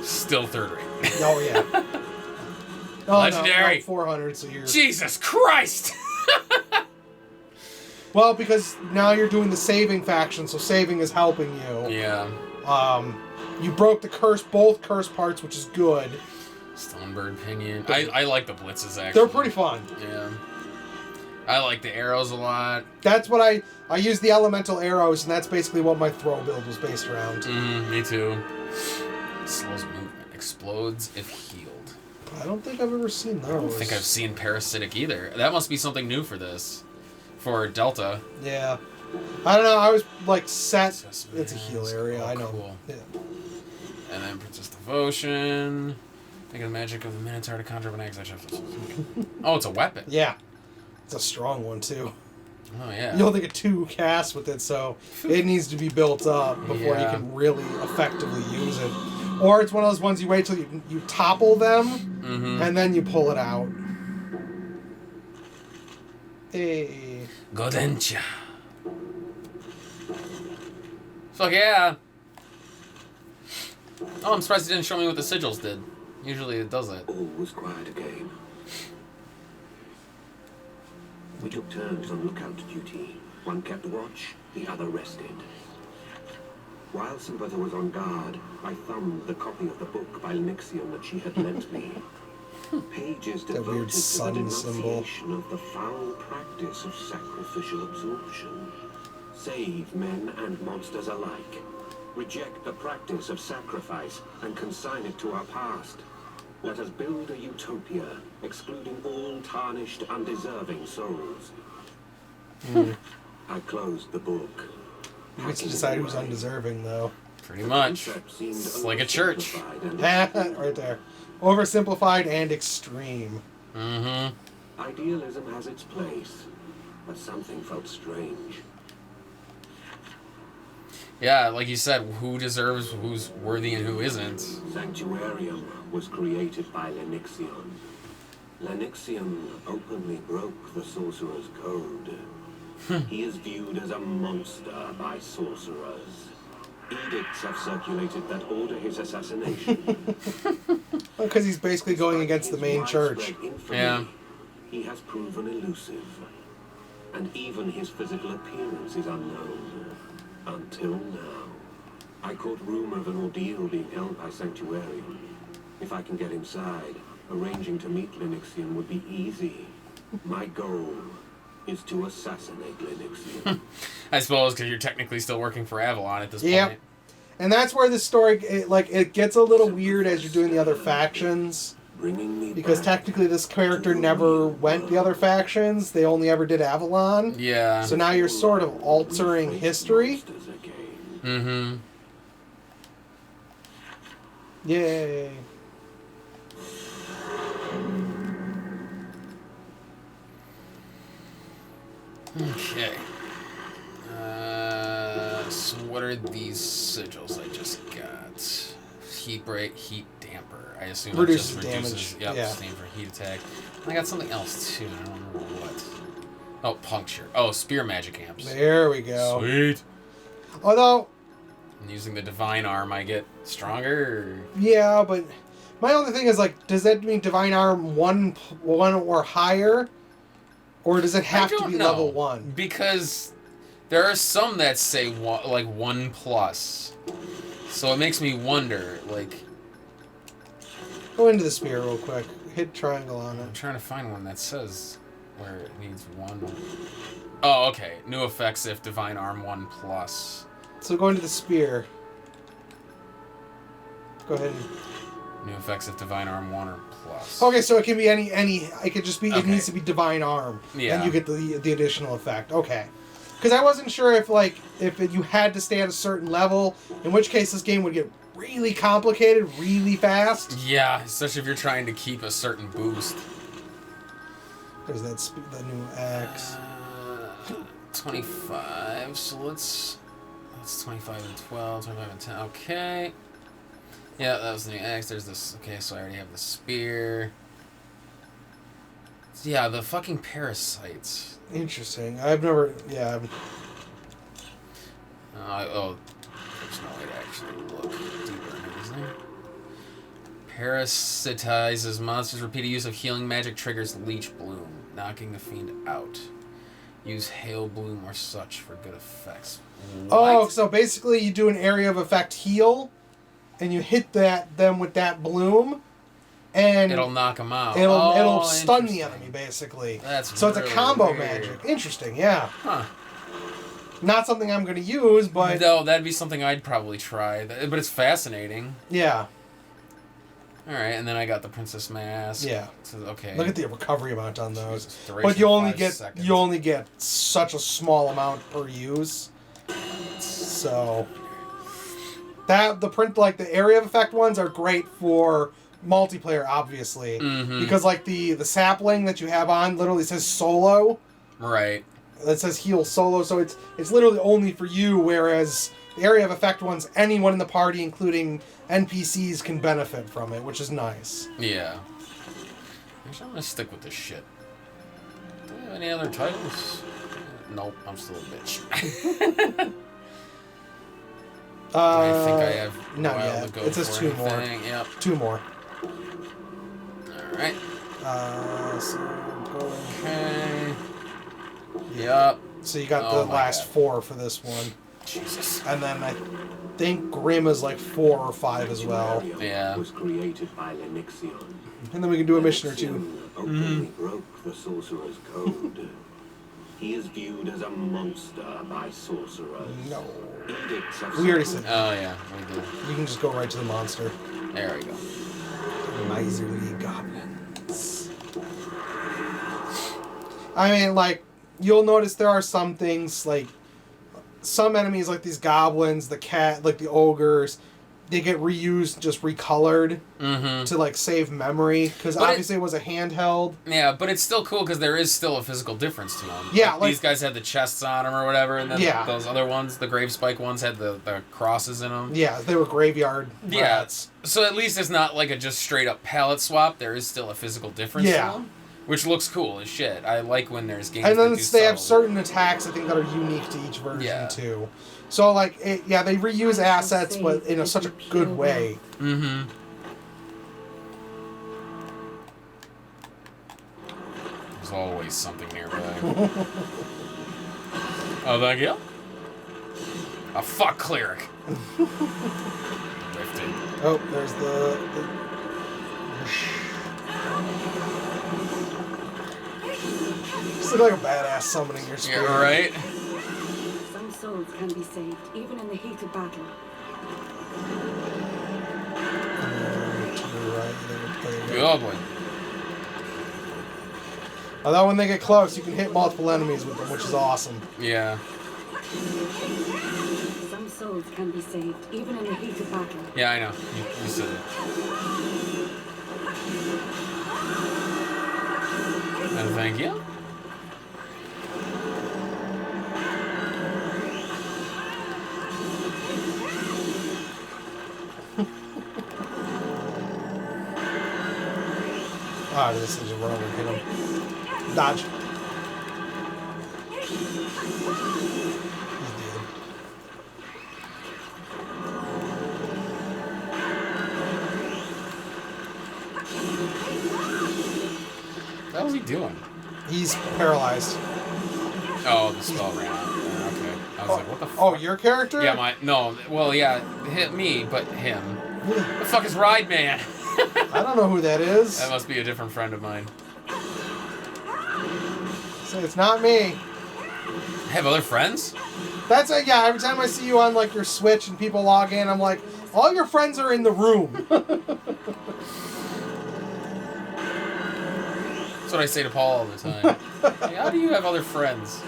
Still third rate. Oh, yeah. Oh, Legendary. No, 400, so you're... Jesus Christ! Well, because now you're doing the saving faction, so saving is helping you. Yeah. You broke the both curse parts, which is good. Stonebird Pinion. I like the blitzes, actually. They're pretty fun. Yeah. I like the arrows a lot. That's what I use the elemental arrows, and that's basically what my throw build was based around. Me too. Slows movement. Explodes if healed. I don't think I've ever seen those. I don't think I've seen parasitic either. That must be something new for this. For Delta. Yeah. I don't know. I was like set. It's a heal area. I know. Cool. Yeah. And then Princess Devotion. Think of the magic of the Minotaur to conjure up an egg. Oh, it's a weapon. Yeah. It's a strong one too. Oh yeah. You only get 2 casts with it, so it needs to be built up before you can really effectively use it. Or it's one of those ones you wait till you topple them, and then you pull it out. Hey. Godencha. Fuck yeah. Oh, I'm surprised it didn't show me what the sigils did. Usually it does it. All was quiet again. We took turns on lookout duty. One kept watch, the other rested. While Sympatha was on guard, I thumbed the copy of the book by Nixion that she had lent me. Pages That weird devoted to the sun symbol. denunciation of the foul practice of sacrificial absorption. Save men and monsters alike. Reject the practice of sacrifice and consign it to our past. Let us build a utopia, excluding all tarnished, undeserving souls. I closed the book. You get to decide who's undeserving, though. Pretty much. It's like a church. Right there. Oversimplified and extreme. Idealism has its place, but something felt strange. Yeah, like you said, who deserves, who's worthy, and who isn't. Sanctuarium was created by Lenixion. Lenixion openly broke the sorcerer's code. He is viewed as a monster by sorcerers. Edicts have circulated that order his assassination. Because he's basically going against the main church. Yeah. He has proven elusive. And even his physical appearance is unknown. Until now. I caught rumor of an ordeal being held by Sanctuarium. If I can get inside, arranging to meet Lenixion would be easy. My goal is to assassinate Lenixion. I suppose because you're technically still working for Avalon at this point. And that's where the story, it gets a little weird as you're doing the other factions. Because technically this character never went the other factions. They only ever did Avalon. Yeah. So now you're sort of altering history. Yay. Okay. So what are these sigils I just got? Heat break, heat damper. I assume Reduces it just reduces damage. Yep, Yeah. steam for heat attack. I got something else too. I don't remember what. Oh, puncture. Oh, spear magic amps. There we go. Sweet. Although, And using the divine arm, I get stronger. yeah, but my only thing is like, does that mean divine arm one or higher, or does it have to be level 1? Because there are some that say like 1+. So it makes me wonder, like... Go into the spear real quick. Hit triangle on I'm it. trying to find one that says where it needs 1. Oh, okay. New effects if divine arm 1+. So go into the spear. Go ahead. New effects if divine arm 1 or plus. Okay, so it can be any. It could just be. It Okay. needs to be divine arm. Yeah. And you get the additional effect. Okay. Because I wasn't sure if you had to stay at a certain level, in which case this game would get really complicated really fast. Yeah, especially if you're trying to keep a certain boost. There's the new axe. 25. So let's 25 and 12, 25 and 10. Okay. Yeah, that was the new axe. There's this. Okay, so I already have the spear. Yeah, the fucking parasites. Interesting. I've never. Yeah. There's no way to actually look deeper into Parasitizes monsters. Repeated use of healing magic triggers leech bloom, knocking the fiend out. Use hail bloom or such for good effects. What? Oh, so basically you do an area of effect heal, and you hit them with that bloom, and it'll knock them out. It'll stun the enemy basically. That's so it's really a combo weird. magic. Interesting, yeah. Huh. Not something I'm going to use, but No, that'd be something I'd probably try. But it's fascinating. yeah. All right, and then I got the Princess Mask. Yeah. So, okay. Look at the recovery amount on those. Jesus, But you only 5 get seconds. you only get such a small amount per use. So the area of effect ones are great for multiplayer, obviously, because like the sapling that you have on literally says solo. Right. It says heal solo, so it's literally only for you. Whereas the area of effect ones, anyone in the party, including NPCs, can benefit from it, which is nice. Yeah. Actually, I'm gonna stick with this shit. Do I have any other titles? Nope, I'm still a bitch. I think I have a not while yet. to go It says for 2 more. anything. Yep. 2 more. Alright. So going. Okay. Yep. So you got Oh the my last God. 4 for this one. Jesus. And then I think Grim is like 4 or 5 as well. Yeah. Was created by Lenixion. And then we can do a mission or 2. Lenixion openly broke the sorcerer's code. He is viewed as a monster by sorcerers. No. Edicts of We already said Oh, yeah. We did. you can just go right to the monster. There we go. Miserly goblins. I mean, like, you'll notice there are some things, like, some enemies, like these goblins, the cat, like the ogres, they get reused, just recolored to, like, save memory. Because obviously it was a handheld. Yeah, but it's still cool because there is still a physical difference to them. Yeah, like these guys had the chests on them or whatever, and then Yeah. those other ones, the grave spike ones, had the crosses in them. Yeah, they were graveyard Yeah. rats. So at least it's not like a just straight up palette swap. There is still a physical difference Yeah. to them, which looks cool as shit. I like when there's games And then that do they have subtle- certain attacks, I think, that are unique to each version, Yeah. too. So, like, they reuse assets, but in such a good way. Mm-hmm. There's always something nearby. Oh, thank you. A fuck cleric. Lifted. Oh, there's the just look like a badass summoning your spirit. Yeah, right? Some souls can be saved, even in the heat of battle. To the right, there you go. Oh boy. Although when they get close, you can hit multiple enemies with them, which is awesome. Yeah. Some souls can be saved, even in the heat of battle. Yeah, I know. You said it. Thank you. Ah, this is a run over and hit him. Dodge. He's dead. What was he doing? He's paralyzed. Oh, the spell ran out. Okay. I was like, what the fuck? Oh, your character? Yeah, well, yeah, hit me, but him. The fuck is Ride Man? I don't know who that is. That must be a different friend of mine. Say it's not me. I have other friends? That's it. Yeah, every time I see you on like your Switch and people log in, I'm like, all your friends are in the room. That's what I say to Paul all the time. Hey, how do you have other friends?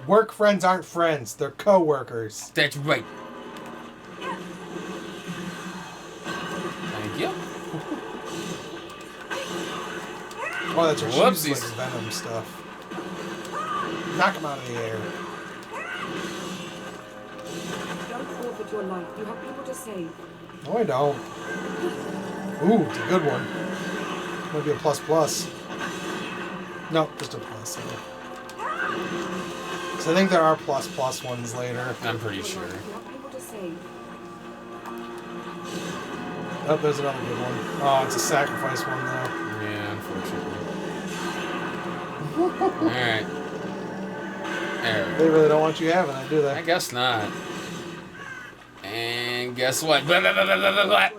Work friends aren't friends; they're co-workers. That's right. Thank you. Oh, that's right. She Whoopsies. uses, like venom stuff. Knock him out of the air. Don't forfeit your life. You have people to save. No, I don't. Ooh, it's a good one. Might be a plus plus. No, just a plus. So I think there are plus plus ones later. I'm pretty sure. You have people to save. Oh, there's another good one. Oh, it's a sacrifice one, though. Yeah, unfortunately. Alright. There we They go. really don't want you having it, do I they? guess not. And guess what? Blah, blah, blah, blah, blah, blah, blah.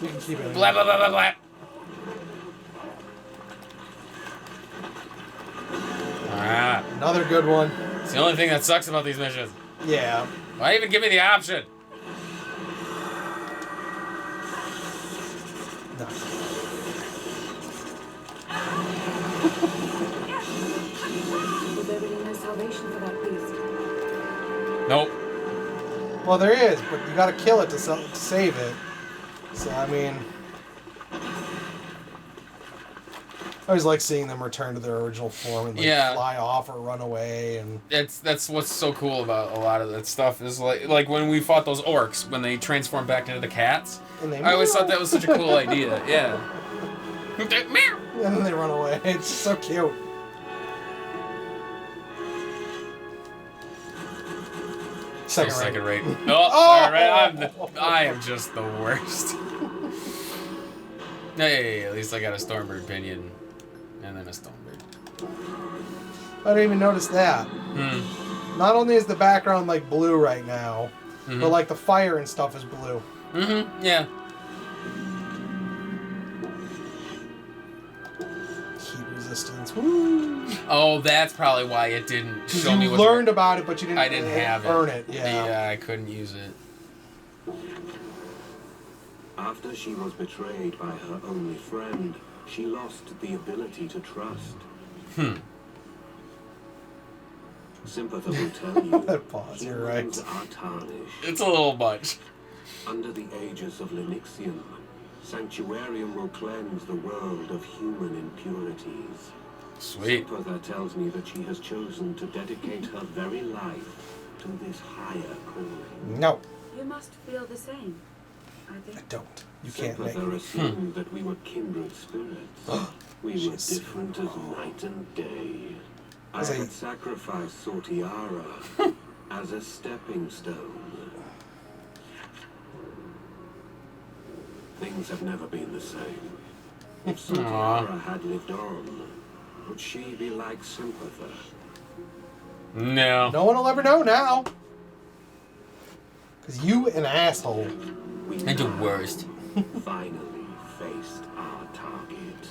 You can keep it. Blah, blah, blah, blah, blah. Ah, Another good one. it's the only thing that sucks about these missions. Yeah. Why even give me the option? No. Was there really no salvation for that beast? Nope. Well, there is, but you gotta kill it to save it. So, I mean... I always like seeing them return to their original form and like, Yeah. fly off or run away and... That's what's so cool about a lot of that stuff is like when we fought those orcs when they transformed back into the cats. and they I always thought that was such a cool idea. Yeah. And then they run away. It's just so cute. Second rate. Oh, Oh! alright. I am just the worst. Hey, at least I got a Stormbird pinion. And then a Stormbird. I didn't even notice that. Hmm. Not only is the background like blue right now, Mm-hmm. but like the fire and stuff is blue. Mm-hmm. Yeah. Heat resistance. Woo! Oh, that's probably why it didn't Because show me you what learned about it, but you didn't. I didn't have it. earn it. Yeah. Yeah, I couldn't use it. After she was betrayed by her only friend, she lost the ability to trust. Sympathy will tell you That pause, you're right. humans are tarnished. It's a little much. Under the aegis of Linyxium, Sanctuarium will cleanse the world of human impurities. Sweet. Sympathy tells me that she has chosen to dedicate her very life to this higher calling. No, You must feel the same, I I think. don't. You can't make Sympathy me. assumed that we were kindred spirits. We were She's different as night and day. I As a- had sacrificed Sortiara as a stepping stone. Things have never been the same. If Sortiara had lived on, would she be like Sympathy? No. No one will ever know now. Because you an asshole. We And the now worst. finally faced our target.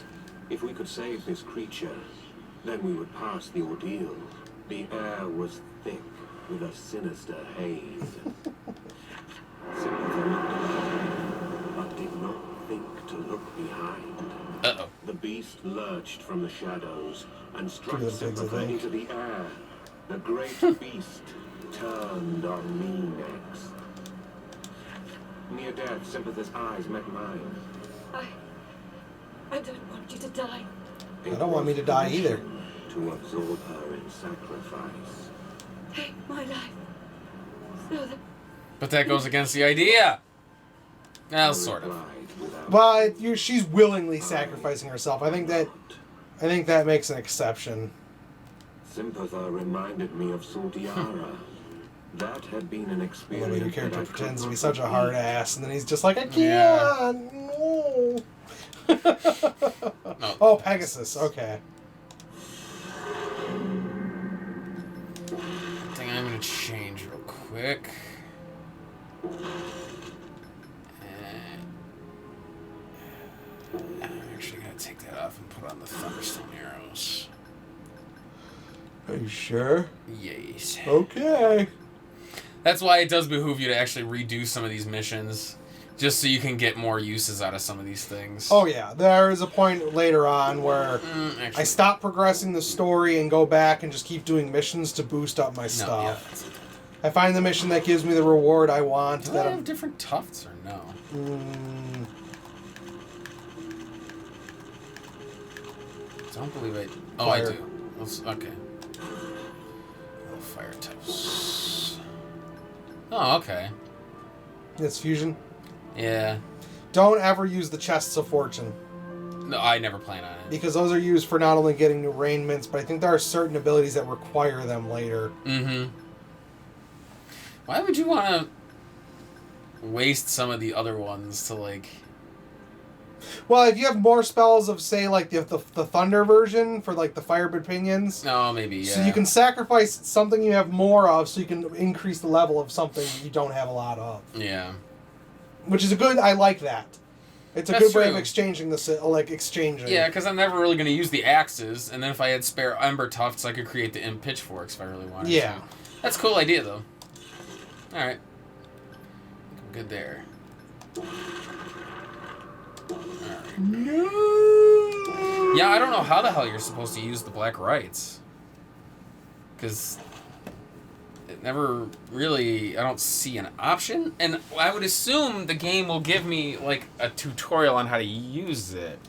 If we could save this creature, then we would pass the ordeal. The air was thick with a sinister haze. Sympathy looked around, but did not think to look behind. Uh-oh. The beast lurched from the shadows and struck Give me the pigs, I Sympathy think. into the air. The great beast turned on me next. Near death, Sympathy's eyes met mine. I don't want you to die. I don't want me to die either. To absorb her in sacrifice. Take my life. So that But that goes against the idea. Well, sort of. Replied without Well, she's willingly sacrificing herself. I think that makes an exception. Sympathy reminded me of Sortiara. That had been an I experience. love it, your that character I could pretends to be not such a hard repeat. ass, and then he's just like, I can't. Yeah. No. No. Oh, Pegasus. Okay. I think I'm gonna change real quick. And I'm actually gonna take that off and put on the Thunderstone arrows. Are you sure? Yes. Okay. That's why it does behoove you to actually redo some of these missions, just so you can get more uses out of some of these things. Oh yeah, there is a point later on where Actually, I stop progressing the story and go back and just keep doing missions to boost up my no, stuff. yeah, that's it. I find the mission that gives me the reward I want. Do that they I'm, have different tufts or no? Don't believe it. Oh, Fire. I do. Okay. Oh, fire tufts. Oh, okay. It's fusion. Yeah. Don't ever use the chests of fortune, No, I never plan on it. because those are used for not only getting new arraignments, but I think there are certain abilities that require them later. Mm-hmm. Why would you want to waste some of the other ones to, like... Well, if you have more spells of, say, like the Thunder version for, like, the Firebird Pinions... Oh, maybe, yeah. So you can sacrifice something you have more of so you can increase the level of something you don't have a lot of. Yeah. Which is a good... I like that. It's a That's good way true. of exchanging exchanging. Yeah, because I'm never really going to use the axes, and then if I had spare Ember Tufts, I could create the Imp Pitchforks if I really wanted Yeah. to. That's a cool idea, though. Alright. I'm good there. No. Yeah, I don't know how the hell you're supposed to use the Black Rites. Because it never really... I don't see an option. And I would assume the game will give me, like, a tutorial on how to use it.